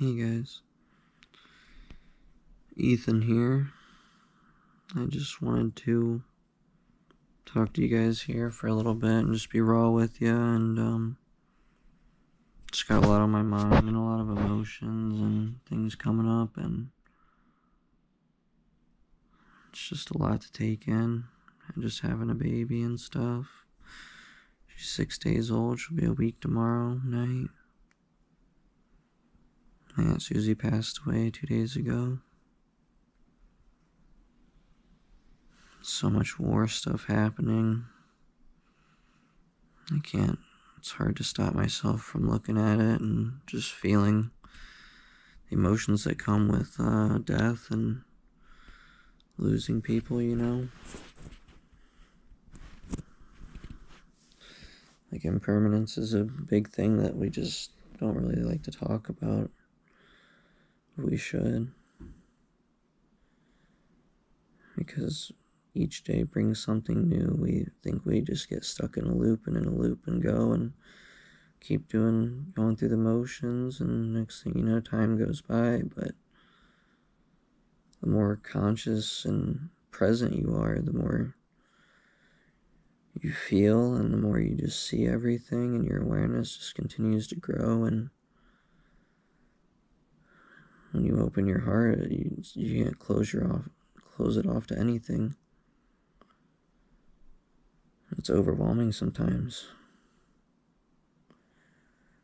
Hey guys, Ethan here. I just wanted to talk to you guys here for a little bit and just be raw with you, and just got a lot on my mind and a lot of emotions and things coming up, and it's just a lot to take in. And just having a baby and stuff. She's 6 days old. She'll be a week tomorrow night. My Aunt Susie passed away 2 days ago. So much war stuff happening. It's hard to stop myself from looking at it and just feeling the emotions that come with death and losing people, Like, impermanence is a big thing that we just don't really like to talk about. We should. Because each day brings something new. We think we just get stuck in a loop and go and keep going through the motions, and next thing you know, time goes by. But the more conscious and present you are, the more you feel, and the more you just see everything, and your awareness just continues to grow. And when you open your heart, you can't close it off to anything. It's overwhelming sometimes.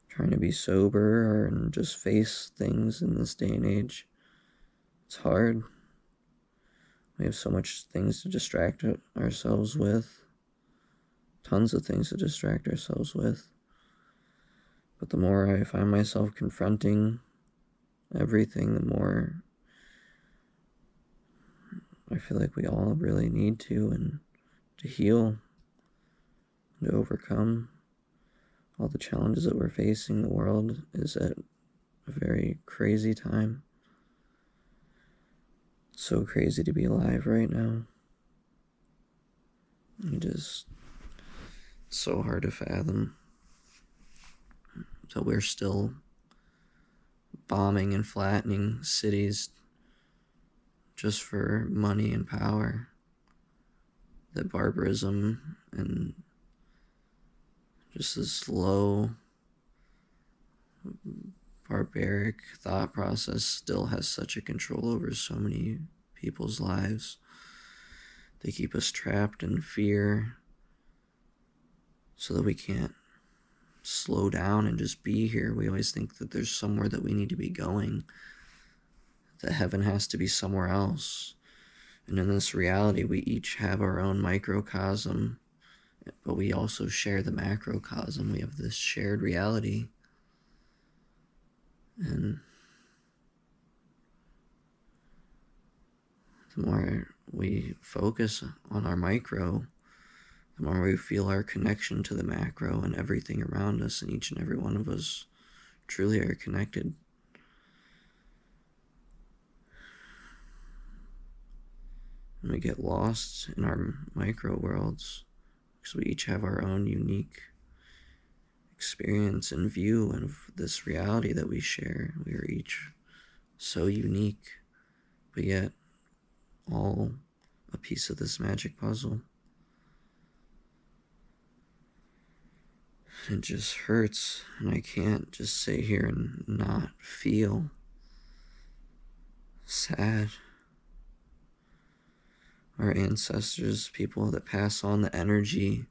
Trying to be sober and just face things in this day and age, it's hard. We have so much things to distract ourselves with. Tons of things to distract ourselves with. But the more I find myself confronting everything, the more I feel like we all really need to heal, and to overcome all the challenges that we're facing. The world is at a very crazy time. It's so crazy to be alive right now. It's so hard to fathom that we're still bombing and flattening cities just for money and power. That barbarism and just this low, barbaric thought process still has such a control over so many people's lives. They keep us trapped in fear so that we can't slow down and just be here. We always think that there's somewhere that we need to be going, that heaven has to be somewhere else. And in this reality, we each have our own microcosm, but we also share the macrocosm. We have this shared reality. And the more we focus on our micro, the more we feel our connection to the macro and everything around us, and each and every one of us truly are connected. And we get lost in our micro worlds because we each have our own unique experience and view of this reality that we share. We are each so unique, but yet all a piece of this magic puzzle. It just hurts, and I can't just sit here and not feel sad. Our ancestors, people that pass on the energy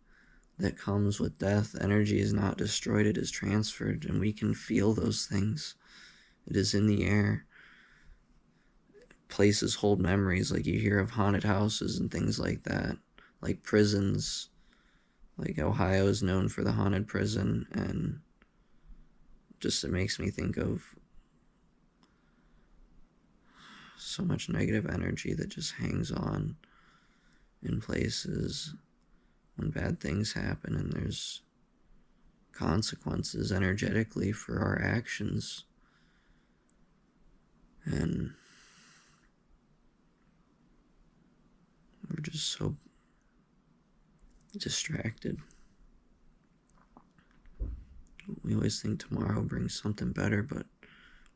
that comes with death. Energy is not destroyed, it is transferred, and we can feel those things. It is in the air. Places hold memories, like you hear of haunted houses and things like that, like prisons. Like Ohio is known for the haunted prison, and just it makes me think of so much negative energy that just hangs on in places when bad things happen, and there's consequences energetically for our actions. And we're just so distracted. We always think tomorrow brings something better, but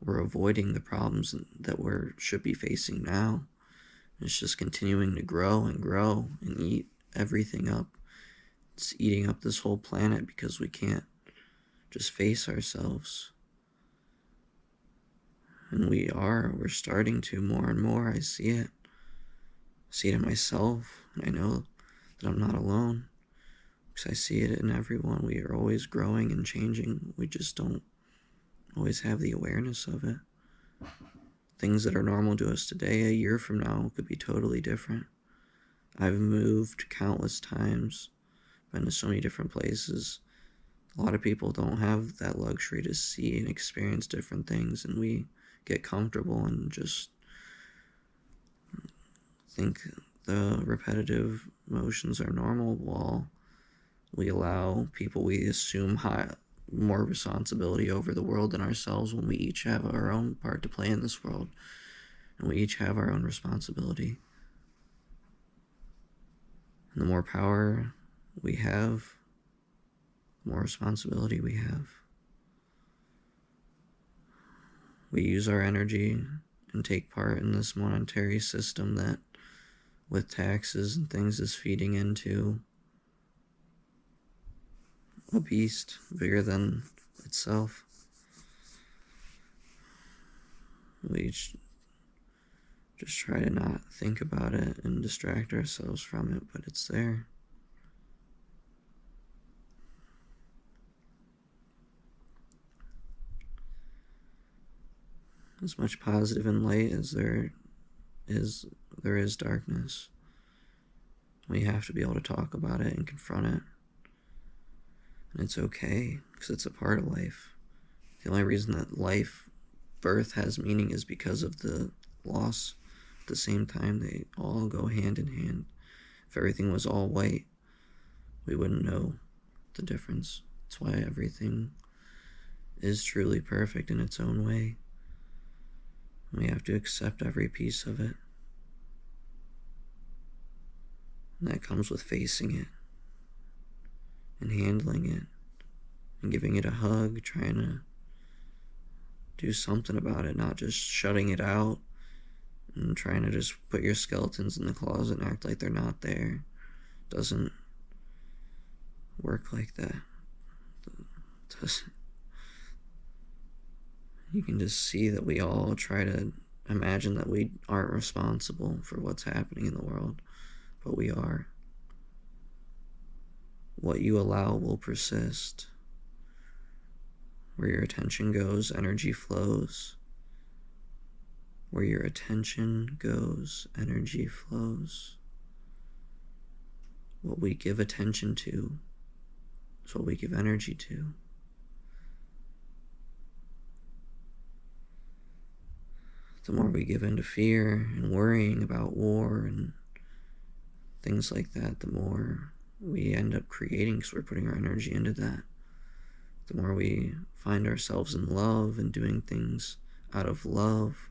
we're avoiding the problems that should be facing now. It's just continuing to grow and grow and eat everything up. It's eating up this whole planet because we can't just face ourselves. And we're starting to more and more. I see it. I see it in myself, and I know that I'm not alone. Because I see it in everyone. We are always growing and changing. We just don't always have the awareness of it. Things that are normal to us today, a year from now, could be totally different. I've moved countless times, been to so many different places. A lot of people don't have that luxury to see and experience different things, and we get comfortable and just think the repetitive motions are normal while we allow people we assume more responsibility over the world than ourselves, when we each have our own part to play in this world, and we each have our own responsibility. And the more power we have, the more responsibility we have. We use our energy and take part in this monetary system that, with taxes and things, is feeding into a beast bigger than itself. We just try to not think about it and distract ourselves from it, but it's there. As much positive and light as there is darkness. We have to be able to talk about it and confront it. And it's okay, because it's a part of life. The only reason that birth has meaning is because of the loss. At the same time, they all go hand in hand. If everything was all white, we wouldn't know the difference. That's why everything is truly perfect in its own way. We have to accept every piece of it. And that comes with facing it and handling it and giving it a hug, trying to do something about it, not just shutting it out and trying to just put your skeletons in the closet and act like they're not there. It doesn't work like that. It doesn't. You can just see that we all try to imagine that we aren't responsible for what's happening in the world, but we are. What you allow will persist. Where your attention goes, energy flows. Where your attention goes, energy flows. What we give attention to is what we give energy to. The more we give into fear and worrying about war and things like that, the more we end up creating, because we're putting our energy into that. The more we find ourselves in love and doing things out of love,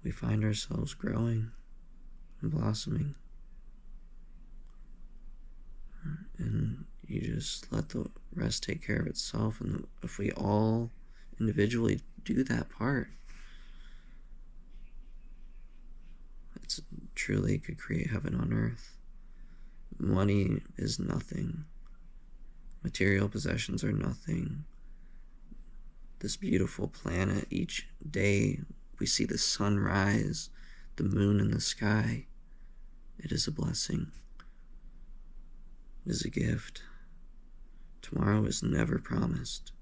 we find ourselves growing and blossoming. And you just let the rest take care of itself. And if we all individually do that part, it's truly could create heaven on earth. Money is nothing. Material possessions are nothing. This beautiful planet, each day we see the sun rise, the moon in the sky. It is a blessing. It is a gift. Tomorrow is never promised.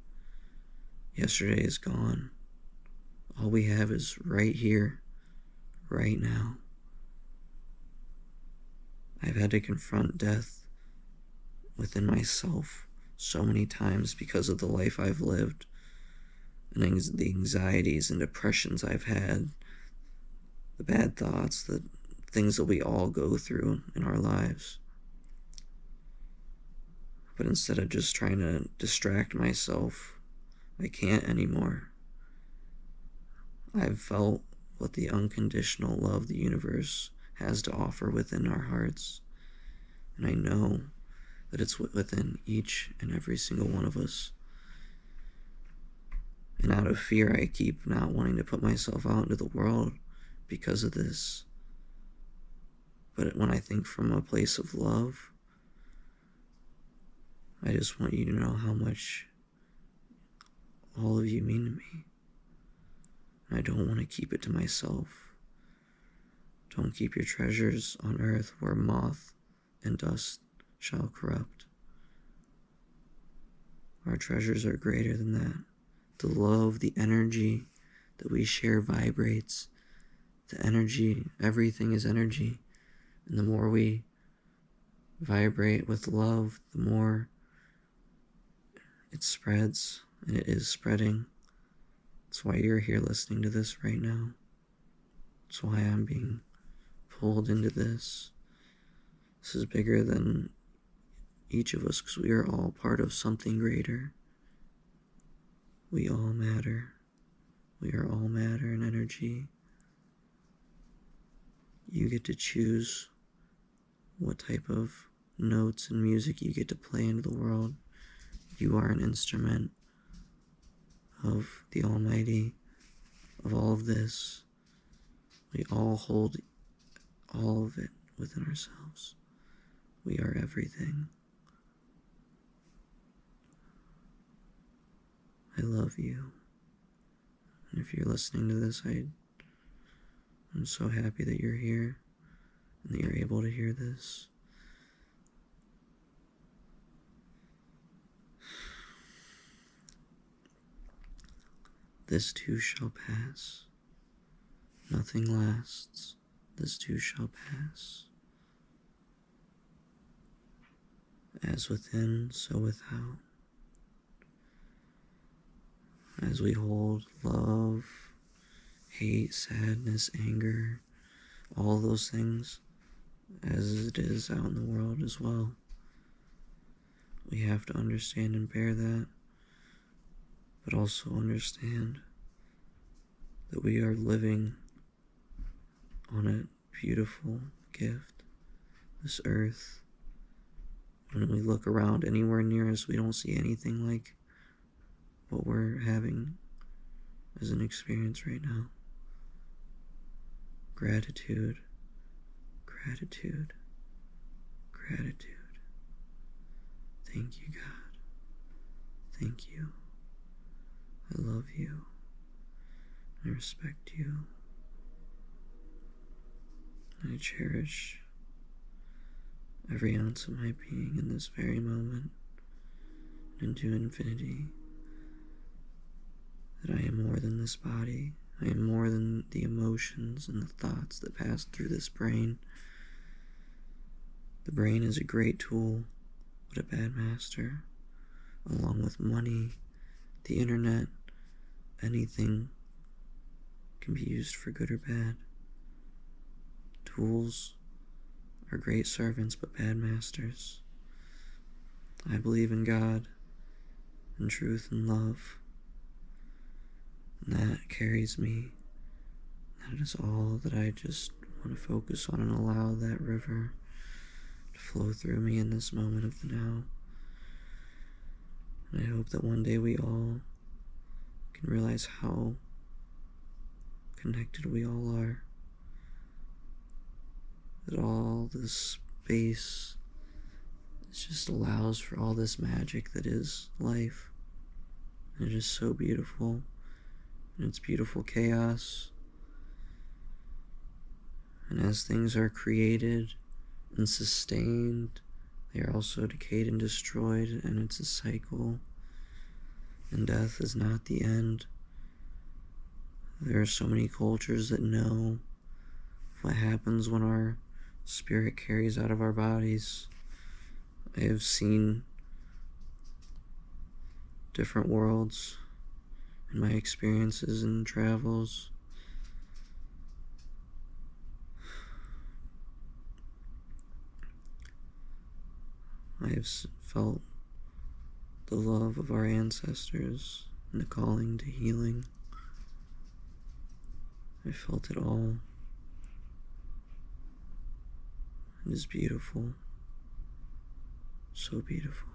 Yesterday is gone. All we have is right here, right now. I've had to confront death within myself so many times because of the life I've lived, and the anxieties and depressions I've had, the bad thoughts, the things that we all go through in our lives. But instead of just trying to distract myself, I can't anymore. I've felt what the unconditional love the universe has to offer within our hearts. And I know that it's within each and every single one of us. And out of fear, I keep not wanting to put myself out into the world because of this. But when I think from a place of love, I just want you to know how much all of you mean to me. And I don't want to keep it to myself. Don't keep your treasures on earth where moth and dust shall corrupt. Our treasures are greater than that. The love, the energy that we share vibrates. The energy, everything is energy. And the more we vibrate with love, the more it spreads, and it is spreading. That's why you're here listening to this right now. That's why I'm being pulled into this. This is bigger than each of us, because we are all part of something greater. We all matter. We are all matter and energy. You get to choose what type of notes and music you get to play into the world. You are an instrument of the Almighty, of all of this. We all hold all of it within ourselves. We are everything. I love you. And if you're listening to this, I'm so happy that you're here and that you're able to hear this. This too shall pass. Nothing lasts. This too shall pass. As within, so without. As we hold love, hate, sadness, anger, all those things, as it is out in the world as well. We have to understand and bear that, but also understand that we are living on a beautiful gift, this earth. When we look around anywhere near us, we don't see anything like what we're having as an experience right now. Gratitude, gratitude, gratitude. Thank you, God. Thank you. I love you. I respect you. I cherish every ounce of my being in this very moment and into infinity. That I am more than this body. I am more than the emotions and the thoughts that pass through this brain. The brain is a great tool, but a bad master. Along with money, the internet, anything can be used for good or bad. Tools are great servants, but bad masters. I believe in God, and truth and love. And that carries me. That is all that I just want to focus on and allow that river to flow through me in this moment of the now. And I hope that one day we all can realize how connected we all are. That all this space just allows for all this magic that is life. And it is so beautiful. And it's beautiful chaos. And as things are created and sustained, they are also decayed and destroyed, and it's a cycle. And death is not the end. There are so many cultures that know what happens when our spirit carries out of our bodies. I have seen different worlds in my experiences and travels. I have felt the love of our ancestors and the calling to healing. I felt it all. It is beautiful. So beautiful.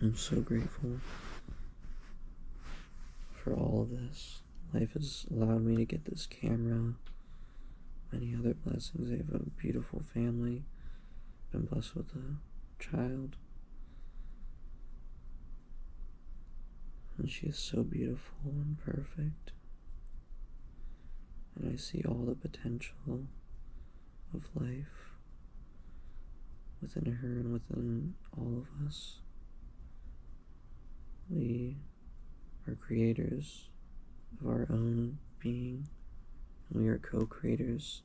I'm so grateful for all of this. Life has allowed me to get this camera, many other blessings. I have a beautiful family, been blessed with a child, and she is so beautiful and perfect. And I see all the potential of life within her and within all of us. We are creators of our own being, and we are co-creators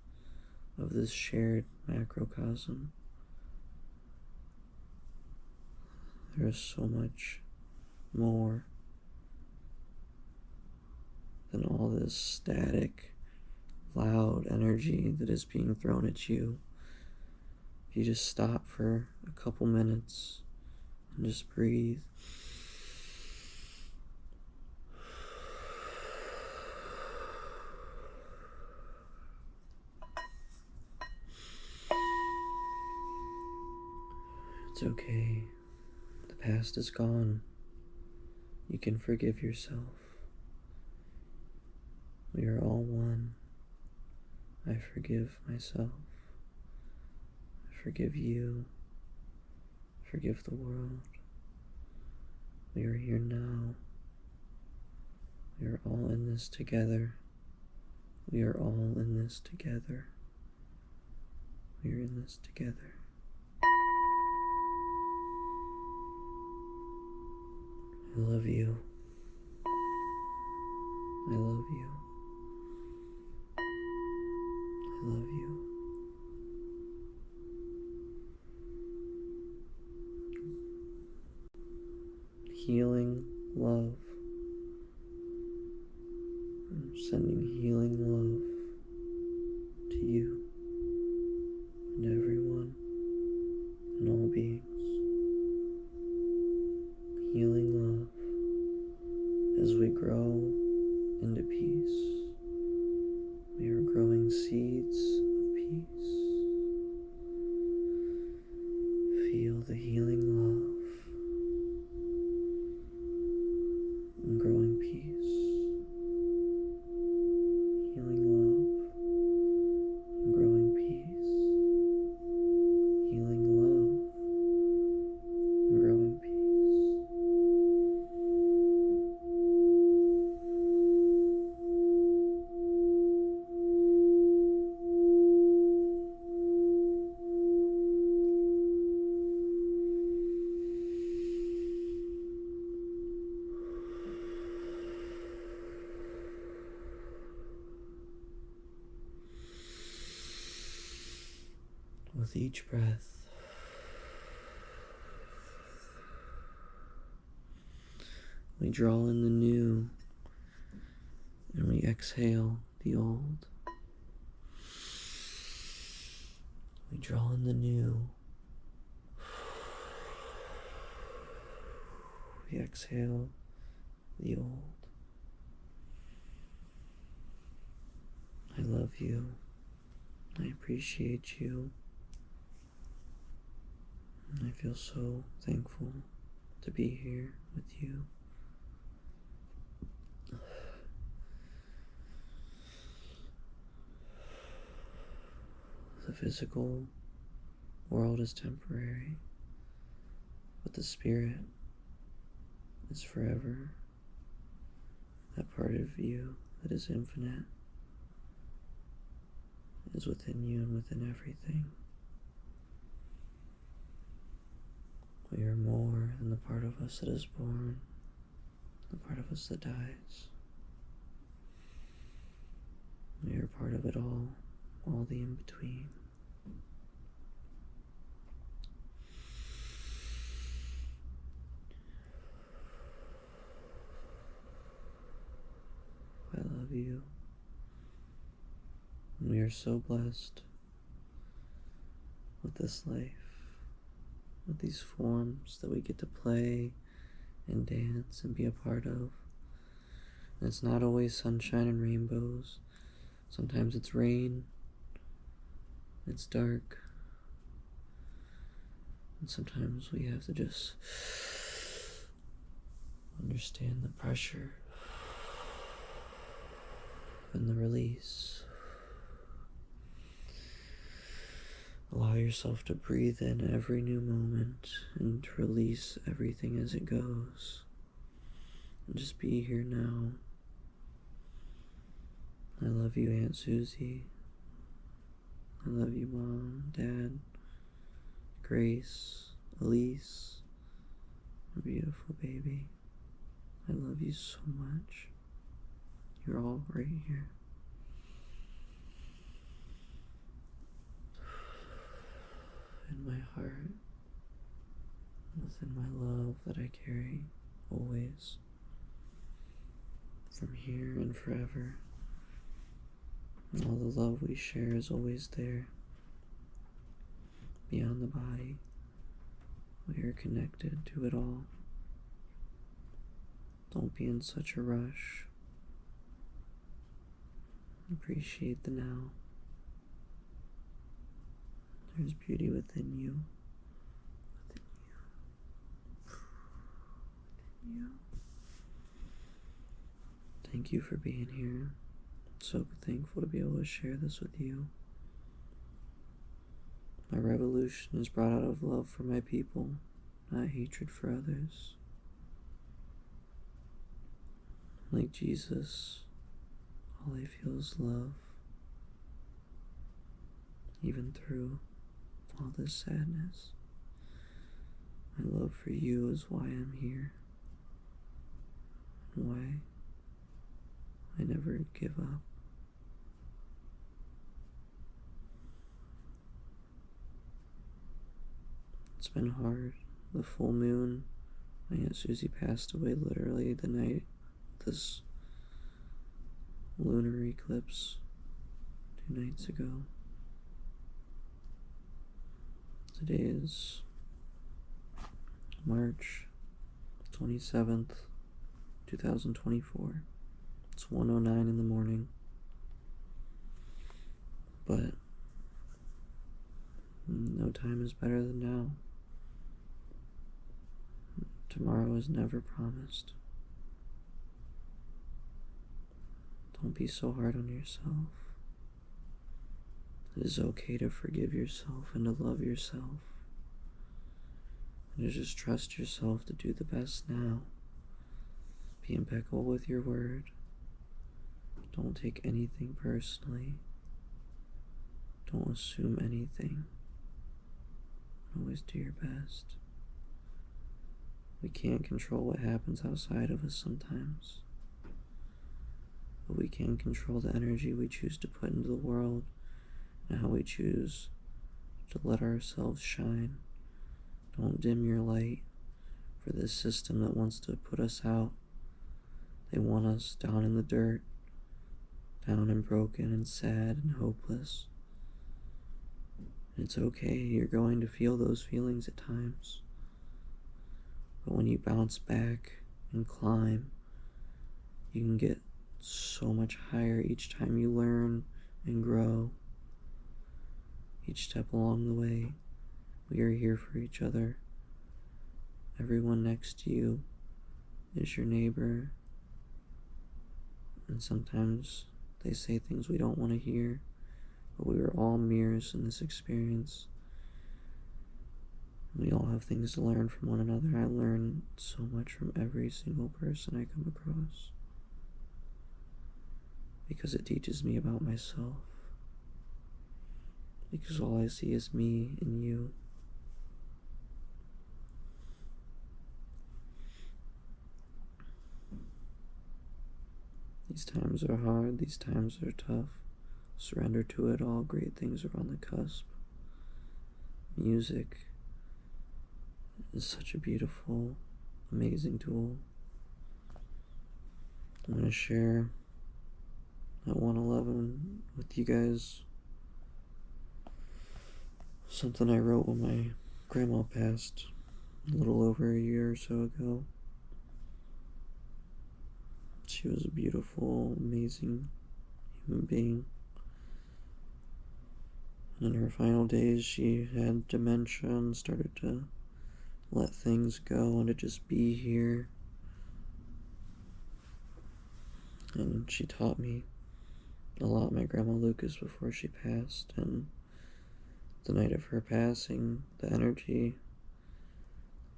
of this shared macrocosm. There is so much more than all this static, loud energy that is being thrown at you. If you just stop for a couple minutes and just breathe. It's okay. The past is gone. You can forgive yourself. We are all one. I forgive myself. I forgive you. I forgive the world. We are here now. We are all in this together. We are all in this together. We are in this together. I love you. I love you. I love you. Healing love. I'm sending healing love to you and everyone and all beings. Healing love as we grow into peace. We are growing seeds of peace. Feel the healing love and growing peace. Healing love and growing peace. Healing love and growing peace. With each breath, we draw in the new and we exhale the old. We draw in the new. We exhale the old. I love you. I appreciate you. I feel so thankful to be here with you. The physical world is temporary, but the spirit is forever. That part of you that is infinite is within you and within everything. We are more than the part of us that is born, the part of us that dies. We are part of it all the in-between. I love you. And we are so blessed with this life, with these forms that we get to play and dance and be a part of. And it's not always sunshine and rainbows. Sometimes it's rain, it's dark, and sometimes we have to just Understand the pressure and the release. Allow yourself to breathe in every new moment and to release everything as it goes. And just be here now. I love you, Aunt Susie. I love you, Mom, Dad, Grace, Elise, my beautiful baby. I love you so much. You're all right here. In my heart, within my love that I carry always, from here and forever. And all the love we share is always there. Beyond the body, we are connected to it all. Don't be in such a rush. Appreciate the now. There's beauty within you. Within you. Within you. Thank you for being here. So thankful to be able to share this with you. My revolution is brought out of love for my people, not hatred for others. Like Jesus, all I feel is love, even through all this sadness. My love for you is why I'm here, and why I never give up. It's been hard. The full moon, my Aunt Susie passed away literally the night of this lunar eclipse 2 nights ago. Today is March 27th, 2024. It's 1:09 in the morning. But no time is better than now. Tomorrow is never promised. Don't be so hard on yourself. It is okay to forgive yourself and to love yourself. And to just trust yourself to do the best now. Be impeccable with your word. Don't take anything personally. Don't assume anything. Always do your best. We can't control what happens outside of us sometimes. But we can control the energy we choose to put into the world and how we choose to let ourselves shine. Don't dim your light for this system that wants to put us out. They want us down in the dirt, down and broken and sad and hopeless. And it's okay, you're going to feel those feelings at times. But when you bounce back and climb, you can get so much higher each time you learn and grow. Each step along the way, we are here for each other. Everyone next to you is your neighbor. And sometimes they say things we don't want to hear, but we are all mirrors in this experience. We all have things to learn from one another. I learn so much from every single person I come across, because it teaches me about myself. Because all I see is me and you. These times are hard, these times are tough. Surrender to it all, great things are on the cusp. Music is such a beautiful, amazing tool. I'm going to share at 111 with you guys something I wrote when my grandma passed a little over a year or so ago. She was a beautiful, amazing human being. And in her final days, she had dementia and started to let things go and to just be here And she taught me a lot, my grandma Lucas, before she passed. And the night of her passing, the energy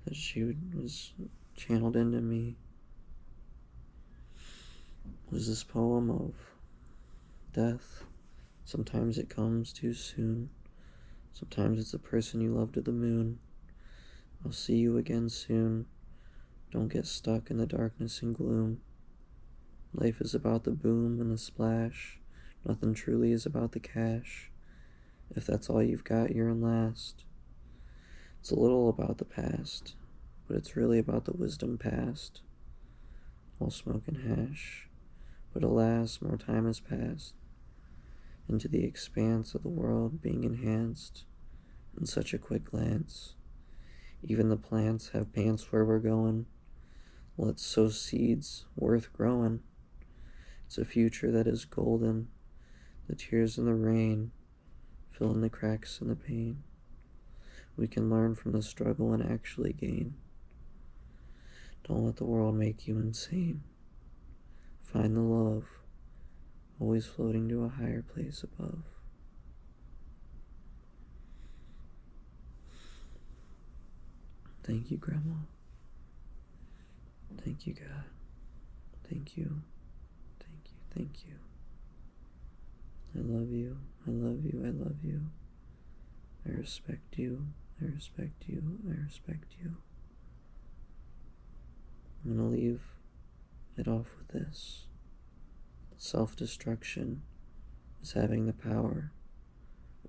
that she was channeled into me was this poem of death. Sometimes it comes too soon. Sometimes it's a person you love to the moon. I'll see you again soon. Don't get stuck in the darkness and gloom. Life is about the boom and the splash. Nothing truly is about the cash. If that's all you've got, you're in last. It's a little about the past, but it's really about the wisdom past. All smoke and hash, but alas, more time has passed into the expanse of the world being enhanced in such a quick glance. Even the plants have pants where we're going. Let's sow seeds worth growing. It's a future that is golden. The tears and the rain fill in the cracks and the pain. We can learn from the struggle and actually gain. Don't let the world make you insane. Find the love, always floating to a higher place above. Thank you, Grandma. Thank you, God. Thank you. Thank you. Thank you. I love you. I love you. I love you. I respect you. I respect you. I respect you. I'm going to leave it off with this. Self-destruction is having the power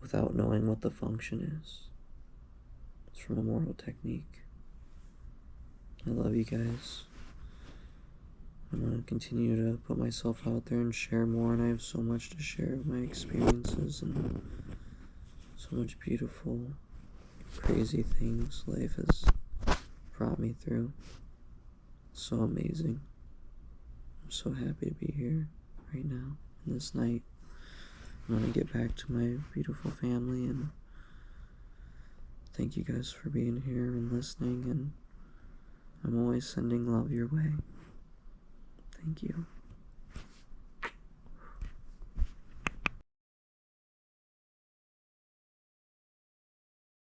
without knowing what the function is. It's from Immortal Technique. I love you guys. I'm going to continue to put myself out there and share more, and I have so much to share of my experiences and so much beautiful, crazy things life has brought me through. It's so amazing. I'm so happy to be here right now, on this night. I'm going to get back to my beautiful family, and thank you guys for being here and listening, and I'm always sending love your way. Thank you.